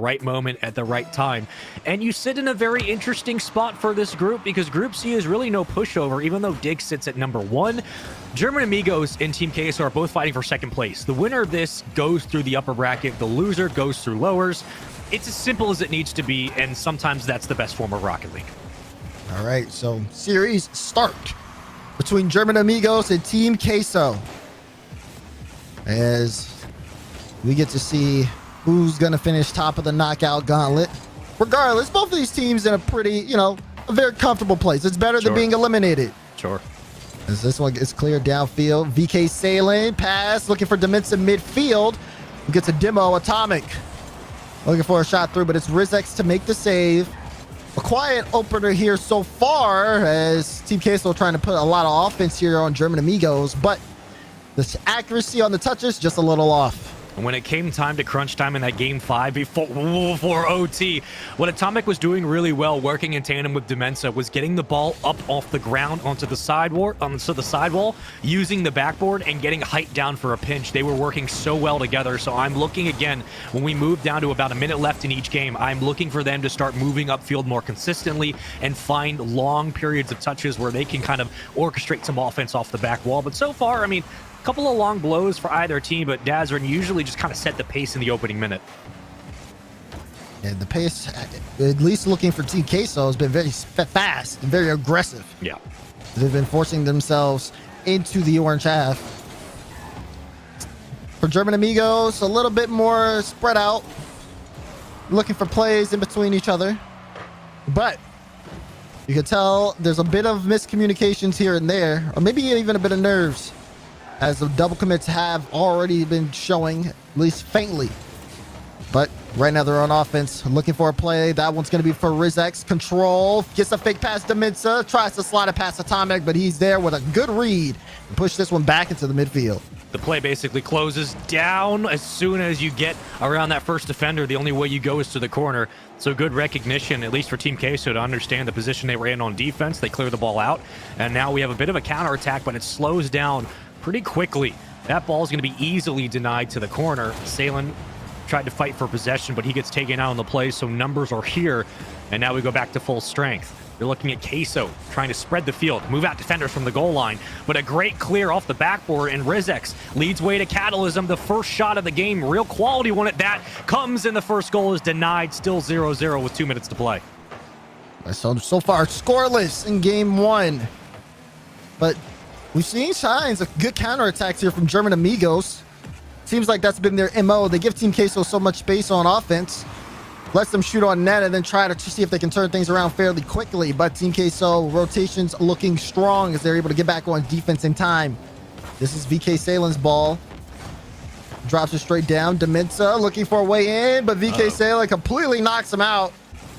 right moment at the right time. And you sit in a very interesting spot for this group because Group C is really no pushover, even though Dig sits at number 1. German Amigos and Team Queso are both fighting for second place. The winner of this goes through the upper bracket. The loser goes through lowers. It's as simple as it needs to be, and sometimes that's the best form of Rocket League. All right, so series start between German Amigos and Team Queso, as we get to see who's going to finish top of the knockout gauntlet. Regardless, both of these teams in a pretty, a very comfortable place. It's better than being eliminated. Sure. As this one gets cleared downfield, VK sailing, pass, looking for Demensa midfield. Gets a demo, Atomic. Looking for a shot through, but it's Rizex to make the save. A quiet opener here so far, as Team Queso trying to put a lot of offense here on German Amigos, but the accuracy on the touches just a little off. And when it came time to crunch time in that game 5 before OT, what Atomic was doing really well, working in tandem with Demensa, was getting the ball up off the ground onto the sidewall, using the backboard and getting height down for a pinch. They were working so well together. So I'm looking again, when we move down to about a minute left in each game, I'm looking for them to start moving upfield more consistently and find long periods of touches where they can kind of orchestrate some offense off the back wall. But so far, I mean, couple of long blows for either team, but Dazrin usually just kind of set the pace in the opening minute. And the pace, at least looking for Team Queso, has been very fast and very aggressive. Yeah. They've been forcing themselves into the orange half. For German Amigos, a little bit more spread out. Looking for plays in between each other. But you can tell there's a bit of miscommunications here and there, or maybe even a bit of nerves, as the double commits have already been showing, at least faintly. But right now they're on offense, looking for a play. That one's going to be for Rizex. Control, gets a fake pass to Demensa, tries to slide it past Atomic, but he's there with a good read and push this one back into the midfield. The play basically closes down as soon as you get around that first defender. The only way you go is to the corner. So good recognition, at least for Team Queso, to understand the position they were in on defense. They clear the ball out, and now we have a bit of a counterattack, but it slows down pretty quickly. That ball is going to be easily denied to the corner. Salen tried to fight for possession, but he gets taken out on the play, so numbers are here, and now we go back to full strength. You're looking at Queso trying to spread the field, move out defenders from the goal line, but a great clear off the backboard, and Rizex leads way to Catalysm. The first shot of the game, real quality one at that, comes in. The first goal is denied, still 0-0 with 2 minutes to play. So far, scoreless in game 1. But we've seen signs of good counterattacks here from German Amigos. Seems like that's been their MO. They give Team Queso so much space on offense, lets them shoot on net, and then try to see if they can turn things around fairly quickly. But Team Queso rotations looking strong as they're able to get back on defense in time. This is VK Salen's ball. Drops it straight down. Demensa looking for a way in, but VK Salen completely knocks him out.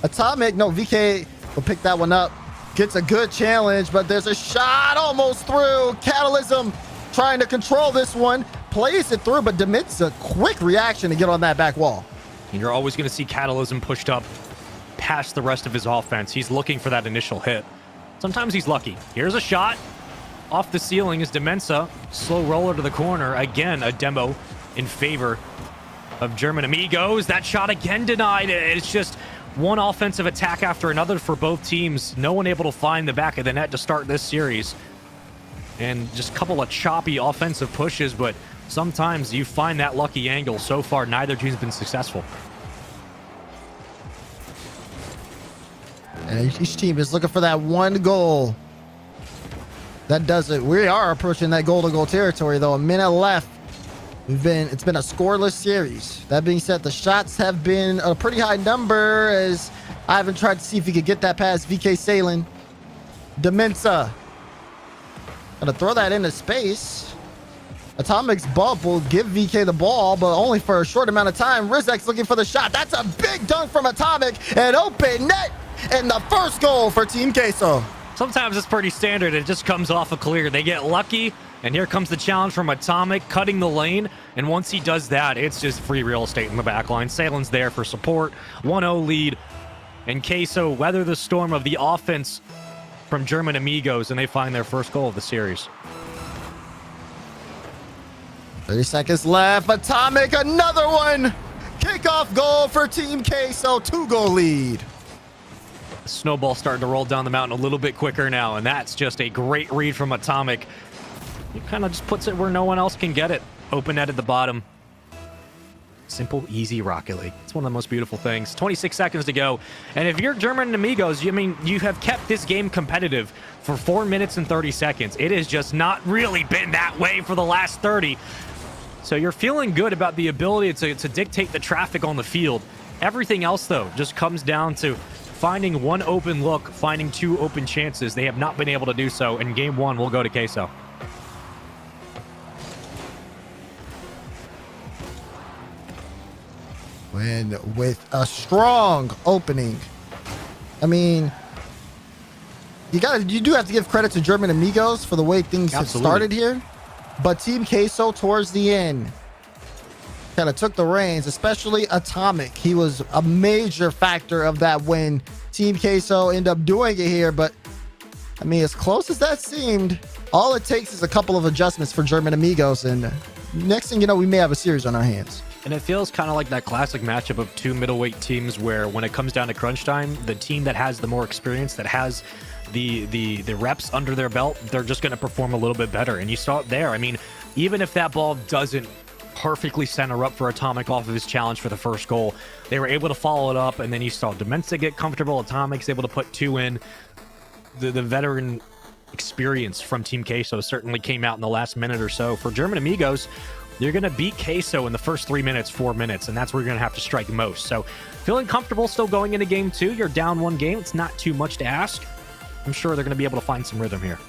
Atomic, no, VK will pick that one up. Gets a good challenge, but there's a shot almost through. Catalysm trying to control this one. Plays it through, but Demensa, quick reaction to get on that back wall. And you're always going to see Catalysm pushed up past the rest of his offense. He's looking for that initial hit. Sometimes he's lucky. Here's a shot. Off the ceiling is Demensa. Slow roller to the corner. Again, a demo in favor of German Amigos. That shot again denied. It's just one offensive attack after another for both teams. No one able to find the back of the net to start this series. And just a couple of choppy offensive pushes, but sometimes you find that lucky angle. So far, neither team's been successful. And each team is looking for that one goal. That does it. We are approaching that goal-to-goal territory, though. A minute left. It's been a scoreless series. That being said, the shots have been a pretty high number, as Ivan tried to see if he could get that past VK Salen. Demensa gonna throw that into space. Atomic's bump will give VK the ball, but only for a short amount of time. Rizex looking for the shot. That's a big dunk from Atomic, and open net, and the first goal for Team Queso. Sometimes it's pretty standard. It just comes off a clear. They get lucky, and here comes the challenge from Atomic, cutting the lane. And once he does that, it's just free real estate in the back line. Salen's there for support. 1-0 lead. And Queso weather the storm of the offense from German Amigos, and they find their first goal of the series. 30 seconds left. Atomic, another one. Kickoff goal for Team Queso, 2-goal lead. Snowball starting to roll down the mountain a little bit quicker now, and that's just a great read from Atomic. He kind of just puts it where no one else can get it. Open net at the bottom. Simple, easy Rocket League. It's one of the most beautiful things. 26 seconds to go. And if you're German Amigos, you have kept this game competitive for 4 minutes and 30 seconds. It has just not really been that way for the last 30. So you're feeling good about the ability to dictate the traffic on the field. Everything else, though, just comes down to finding one open look, finding 2 open chances. They have not been able to do so. In game 1, we'll go to Queso. When with a strong opening. I mean, you do have to give credit to German Amigos for the way things have started here. But Team Queso towards the end kind of took the reins, especially Atomic. He was a major factor of that win. Team Queso ended up doing it here, but I mean, as close as that seemed, all it takes is a couple of adjustments for German Amigos, and next thing you know, we may have a series on our hands. And it feels kind of like that classic matchup of 2 middleweight teams where when it comes down to crunch time, the team that has the more experience, that has the reps under their belt, they're just going to perform a little bit better. And you saw it there. I mean, even if that ball doesn't perfectly center up for Atomic off of his challenge for the first goal, they were able to follow it up, and then you saw Demensa get comfortable. Atomic's able to put 2 in. The veteran experience from Team Queso certainly came out in the last minute or so. For German Amigos, you're going to beat Queso in the first 3 minutes, 4 minutes, and that's where you're going to have to strike most. So feeling comfortable still going into game 2. You're down 1 game. It's not too much to ask. I'm sure they're going to be able to find some rhythm here.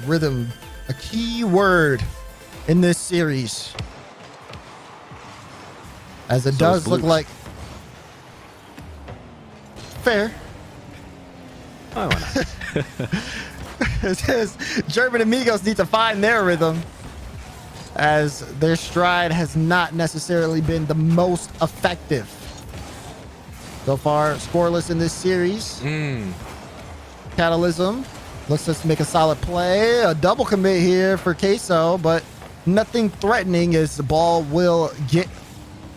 Rhythm, a key word in this series. As it does look like... Fair. Oh, why not? It says German Amigos need to find their rhythm, as their stride has not necessarily been the most effective. So far, scoreless in this series. Catalysm looks to make a solid play. A double commit here for Queso, but nothing threatening as the ball will get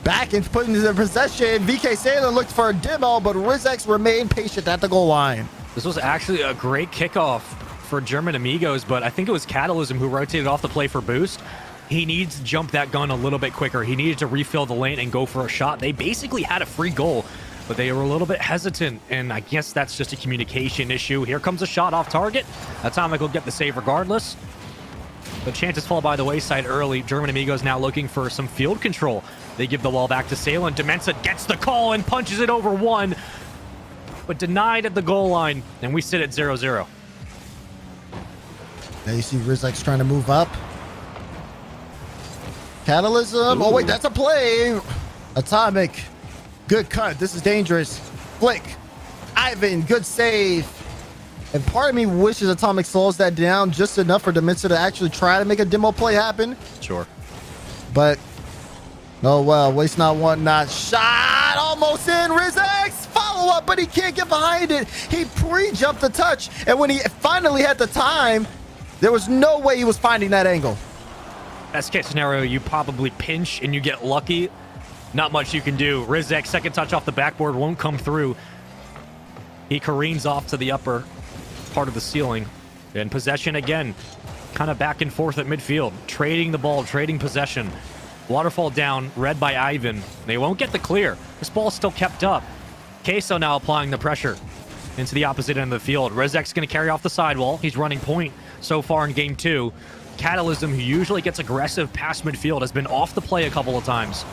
back and put into their possession. VK Salem looked for a demo, but Rizex remained patient at the goal line. This was actually a great kickoff for German Amigos, but I think it was Catalysm who rotated off the play for boost. He needs to jump that gun a little bit quicker. He needed to refill the lane and go for a shot. They basically had a free goal, but they were a little bit hesitant, and I guess that's just a communication issue. Here comes a shot off target. Atomic will get the save regardless. The chances fall by the wayside early. German Amigos now looking for some field control. They give the ball back to Salem. Demensa gets the call and punches it over 1, but denied at the goal line, and we sit at 0-0. Now you see Rizex trying to move up. Catalysm. Oh, wait, that's a play. Atomic. Good cut. This is dangerous. Flick. Ivan. Good save. And part of me wishes Atomic slows that down just enough for Demensa to actually try to make a demo play happen. Sure. But, oh, well. Waste not, want not. Shot. Almost in. Rizex. Follow up, but he can't get behind it. He pre-jumped the touch. And when he finally had the time, there was no way he was finding that angle. Best case scenario, you probably pinch and you get lucky. Not much you can do. Rizex, second touch off the backboard, won't come through. He careens off to the upper part of the ceiling. And possession again, kind of back and forth at midfield. Trading the ball, trading possession. Waterfall down, read by Ivan. They won't get the clear. This ball's still kept up. Queso now applying the pressure into the opposite end of the field. Rizex going to carry off the sidewall. He's running point so far in game 2. Catalysm, who usually gets aggressive past midfield, has been off the play a couple of times.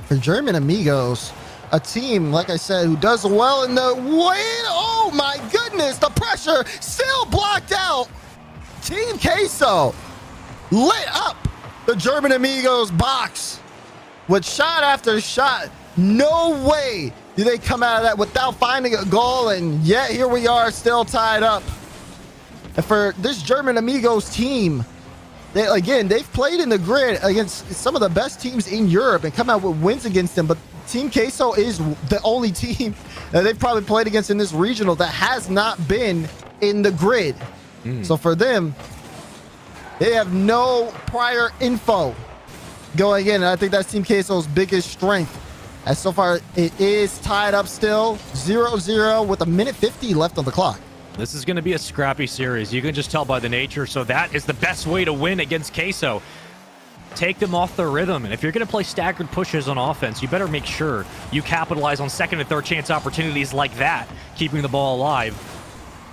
For German Amigos, a team, like I said, who does well in the way. Oh my goodness, the pressure still blocked out. Team Queso lit up the German Amigos box with shot after shot. No way do they come out of that without finding a goal, and yet here we are still tied up. And for this German Amigos team, they've played in the grid against some of the best teams in Europe and come out with wins against them, but Team Queso is the only team that they've probably played against in this regional that has not been in the grid. So for them, they have no prior info going in. And I think that's Team Queso's biggest strength. As so far, it is tied up still 0-0 with a minute 50 left on the clock. This is going to be a scrappy series. You can just tell by the nature. So that is the best way to win against Queso. Take them off their rhythm. And if you're going to play staggered pushes on offense, you better make sure you capitalize on second and third chance opportunities like that, keeping the ball alive.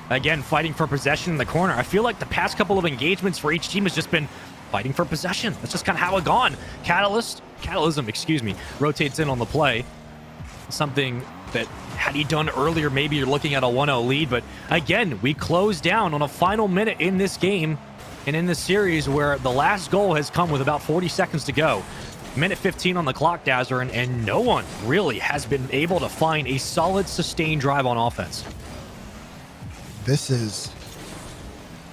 Again, fighting for possession in the corner. I feel like the past couple of engagements for each team has just been fighting for possession. That's just kind of how it's gone. Catalysm, rotates in on the play. Something that had he done earlier, maybe you're looking at a 1-0 lead. But again, we close down on a final minute in this game and in this series where the last goal has come with about 40 seconds to go. Minute 15 on the clock, Dazzler, and no one really has been able to find a solid, sustained drive on offense. This is...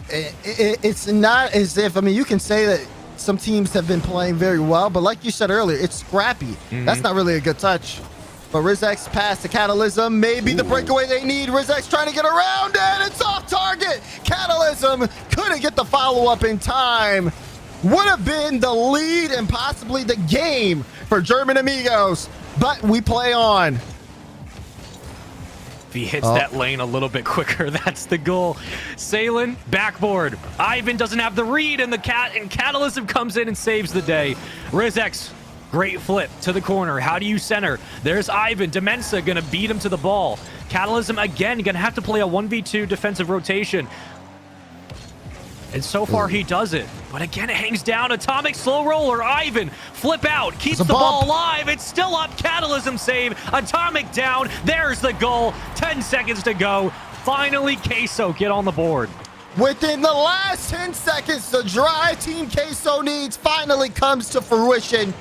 It's not as if... I mean, you can say that some teams have been playing very well, but like you said earlier, it's scrappy. That's not really a good touch. But Rizek's pass to Catalysm may be the breakaway they need. Rizek's trying to get around it. It's off target. Catalysm couldn't get the follow-up in time. Would have been the lead and possibly the game for German Amigos. But we play on. If he hits that lane a little bit quicker, that's the goal. Salen, backboard. Ivan doesn't have the read, and Catalysm comes in and saves the day. Rizek's great flip to the corner. How do you center? There's Ivan. Demensa going to beat him to the ball. Catalysm, again, going to have to play a 1v2 defensive rotation. And so far, he does it. But again, it hangs down. Atomic slow roller. Ivan, flip out. Keeps the ball alive. It's still up. Catalysm save. Atomic down. There's the goal. 10 seconds to go. Finally, Queso get on the board. Within the last 10 seconds, the drive Team Queso needs finally comes to fruition.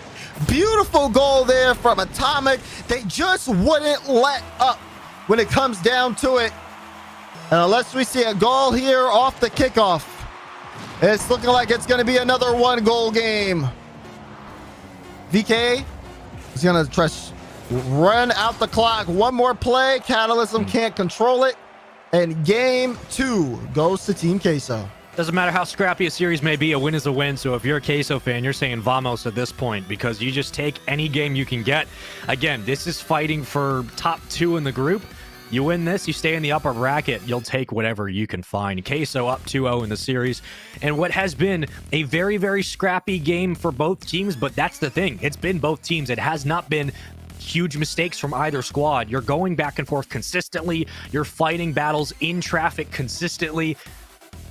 Beautiful goal there from Atomic. They just wouldn't let up when it comes down to it. And unless we see a goal here off the kickoff, it's looking like it's going to be another 1-goal game. VK is going to run out the clock. One more play. Catalysm can't control it. And game 2 goes to Team Queso. Doesn't matter how scrappy a series may be, a win is a win. So if you're a Queso fan, you're saying vamos at this point because you just take any game you can get. Again, this is fighting for top 2 in the group. You win this, you stay in the upper bracket, you'll take whatever you can find. Queso up 2-0 in the series. And what has been a very, very scrappy game for both teams, but that's the thing. It's been both teams. It has not been huge mistakes from either squad. You're going back and forth consistently. You're fighting battles in traffic consistently.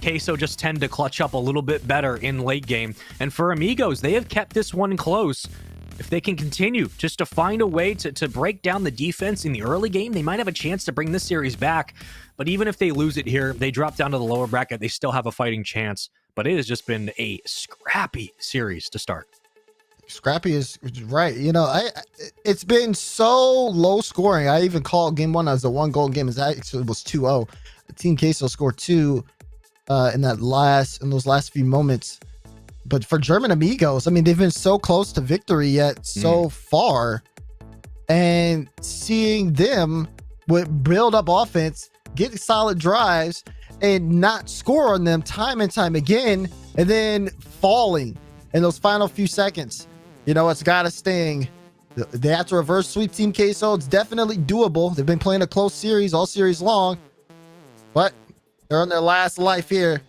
Queso just tend to clutch up a little bit better in late game. And for Amigos, they have kept this one close. If they can continue just to find a way to break down the defense in the early game, they might have a chance to bring this series back. But even if they lose it here, they drop down to the lower bracket, they still have a fighting chance. But it has just been a scrappy series to start. Scrappy is right. You know, it's been so low scoring. I even called game 1 as a 1-goal game. It actually was 2-0. Team Queso scored 2 in those last few moments. But for German Amigos, I mean, they've been so close to victory yet so far. And seeing them with build up offense, get solid drives, and not score on them time and time again, and then falling in those final few seconds. You know, it's got to sting. They have to reverse sweep Team Queso. It's definitely doable. They've been playing a close series all series long. But they're on their last life here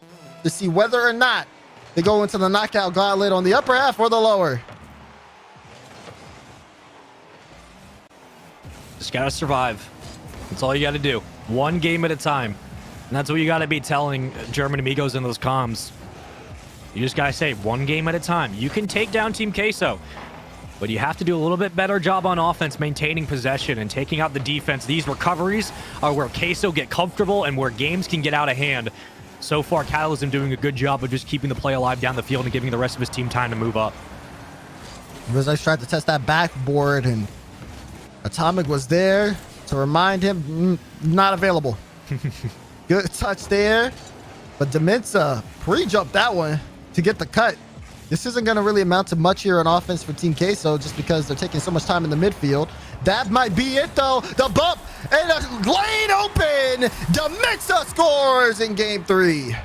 to see whether or not they go into the knockout gauntlet on the upper half or the lower. Just got to survive. That's all you got to do. One game at a time. And that's what you got to be telling German Amigos in those comms. You just got to say one game at a time. You can take down Team Queso, but you have to do a little bit better job on offense, maintaining possession and taking out the defense. These recoveries are where Queso get comfortable and where games can get out of hand. So far, Catalysm doing a good job of just keeping the play alive down the field and giving the rest of his team time to move up. Rizek tried to test that backboard, and Atomic was there to remind him, not available. Good touch there, but Demensa pre-jumped that one to get the cut. This isn't going to really amount to much here on offense for Team Queso just because they're taking so much time in the midfield. That might be it, though. The bump and a lane open. Demensa scores in game 3.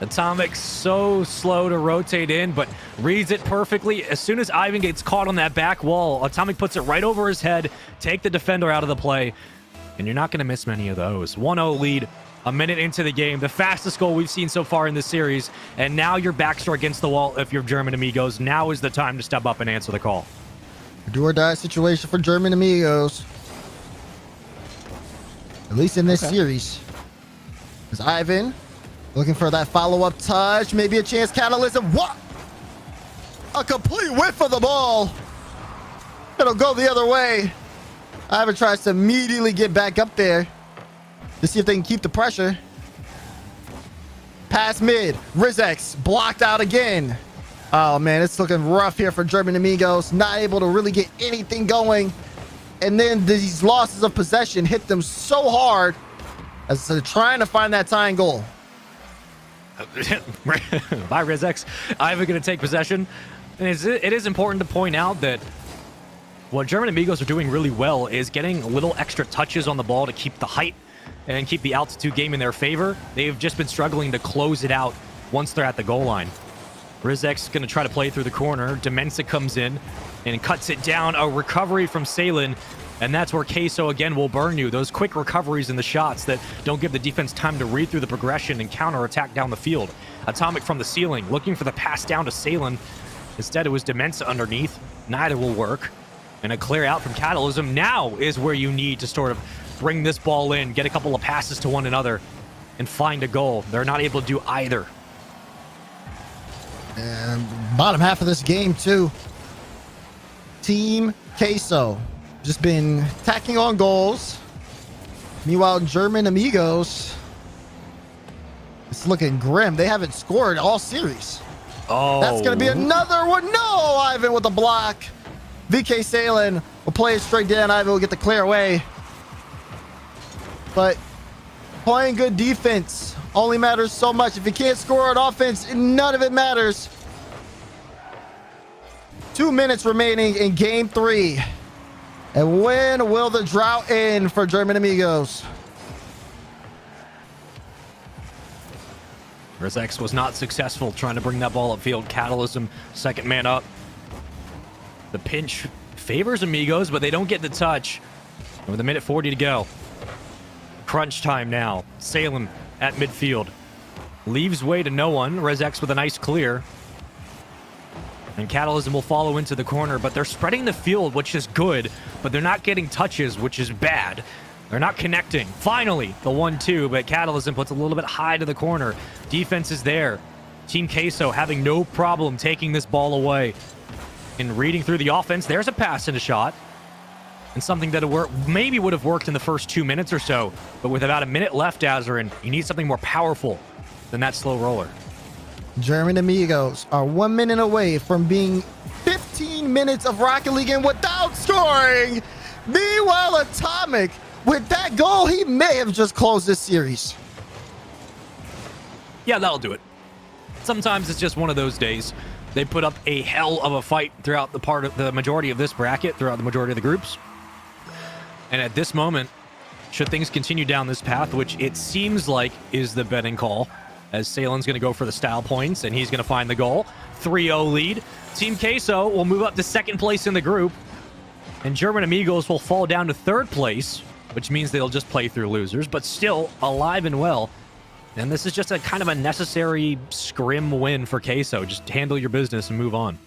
Atomic so slow to rotate in, but reads it perfectly. As soon as Ivan gets caught on that back wall, Atomic puts it right over his head, take the defender out of the play, and you're not going to miss many of those. 1-0 lead, a minute into the game, the fastest goal we've seen so far in this series, and now your backs are against the wall if you're German Amigos. Now is the time to step up and answer the call. Do or die situation for German Amigos. At least in this series. Is Ivan looking for that follow-up touch, maybe a chance. Catalysm. What? A complete whiff of the ball. It'll go the other way. Ivan tries to immediately get back up there to see if they can keep the pressure. Pass mid. Rizex blocked out again. Oh, man, it's looking rough here for German Amigos. Not able to really get anything going. And then these losses of possession hit them so hard as they're trying to find that tying goal. By Rizex, Ivan going to take possession. And it is important to point out that what German Amigos are doing really well is getting little extra touches on the ball to keep the height and keep the altitude game in their favor. They've just been struggling to close it out once they're at the goal line. Rizex is going to try to play through the corner. Demensa comes in and cuts it down. A recovery from Salen. And that's where Queso again will burn you. Those quick recoveries in the shots that don't give the defense time to read through the progression and counterattack down the field. Atomic from the ceiling, looking for the pass down to Salen. Instead, it was Demensa underneath. Neither will work. And a clear out from Catalysm now is where you need to sort of bring this ball in, get a couple of passes to one another, and find a goal. They're not able to do either. And bottom half of this game, too. Team Queso just been tacking on goals. Meanwhile, German Amigos, it's looking grim. They haven't scored all series. Oh, that's going to be another one. No, Ivan with the block. VK Salen will play it straight down. Ivan will get the clear away. But playing good defense only matters so much. If you can't score on offense, none of it matters. 2 minutes remaining in game 3. And when will the drought end for German Amigos? Rizex was not successful trying to bring that ball upfield. Catalysm, second man up. The pinch favors Amigos, but they don't get the touch. With a minute 40 to go. Crunch time now. Salem at midfield. Leaves way to no one. Rizex with a nice clear. And Catalysm will follow into the corner, but they're spreading the field, which is good, but they're not getting touches, which is bad. They're not connecting. Finally, the 1-2, but Catalysm puts a little bit high to the corner. Defense is there. Team Queso having no problem taking this ball away. And reading through the offense, there's a pass and a shot. And something that maybe would have worked in the first 2 minutes or so, but with about a minute left, Azarin, you need something more powerful than that slow roller. German Amigos are 1 minute away from being 15 minutes of Rocket League and without scoring. Meanwhile, Atomic, with that goal, he may have just closed this series. Yeah, that'll do it. Sometimes it's just one of those days. They put up a hell of a fight throughout the majority of this bracket, throughout the majority of the groups. And at this moment, should things continue down this path, which it seems like is the betting call, as Salen's going to go for the style points, and he's going to find the goal. 3-0 lead. Team Queso will move up to second place in the group, and German Amigos will fall down to third place, which means they'll just play through losers, but still alive and well. And this is just a kind of a necessary scrim win for Queso. Just handle your business and move on.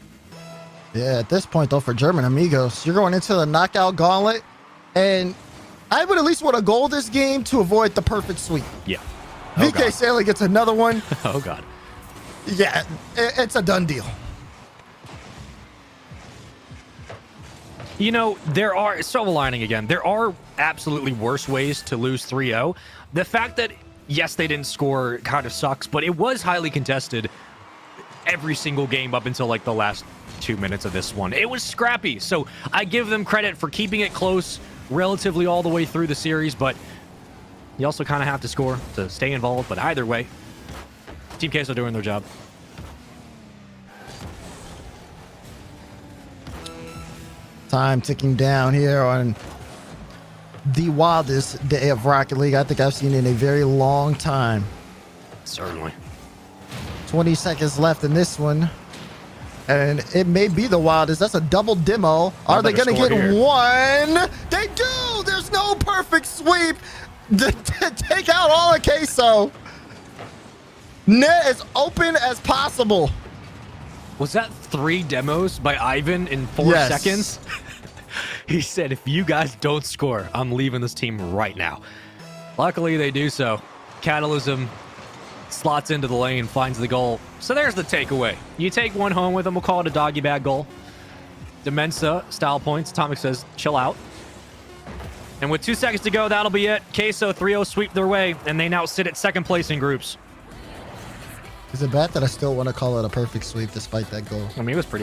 Yeah, at this point, though, for German Amigos, you're going into the knockout gauntlet, and I would at least want a goal this game to avoid the perfect sweep. Yeah. VK Saley gets another one. Oh, God. Yeah, it's a done deal. You know, there are, silver lining again, there are absolutely worse ways to lose 3-0. The fact that, yes, they didn't score kind of sucks, but it was highly contested every single game up until like the last 2 minutes of this one. It was scrappy, so I give them credit for keeping it close relatively all the way through the series, but you also kind of have to score to stay involved. But either way, Team Queso doing their job. Time ticking down here on the wildest day of Rocket League I think I've seen in a very long time. Certainly. 20 seconds left in this one. And it may be the Wildest. That's a double demo. Are they going to get one? They do. There's no perfect sweep to take out all of Queso. Net as open as possible. Was that 3 demos by Ivan in 4 seconds? He said, if you guys don't score, I'm leaving this team right now. Luckily, they do so. Catalysm slots into the lane, finds the goal. So there's the takeaway. You take one home with them. We'll call it a doggy bag goal. Demensa, style points. Atomic says, chill out. And with 2 seconds to go, that'll be it. Queso 3-0 sweep their way, and they now sit at 2nd place in groups. Is it bad that I still want to call it a perfect sweep despite that goal? I mean, it was pretty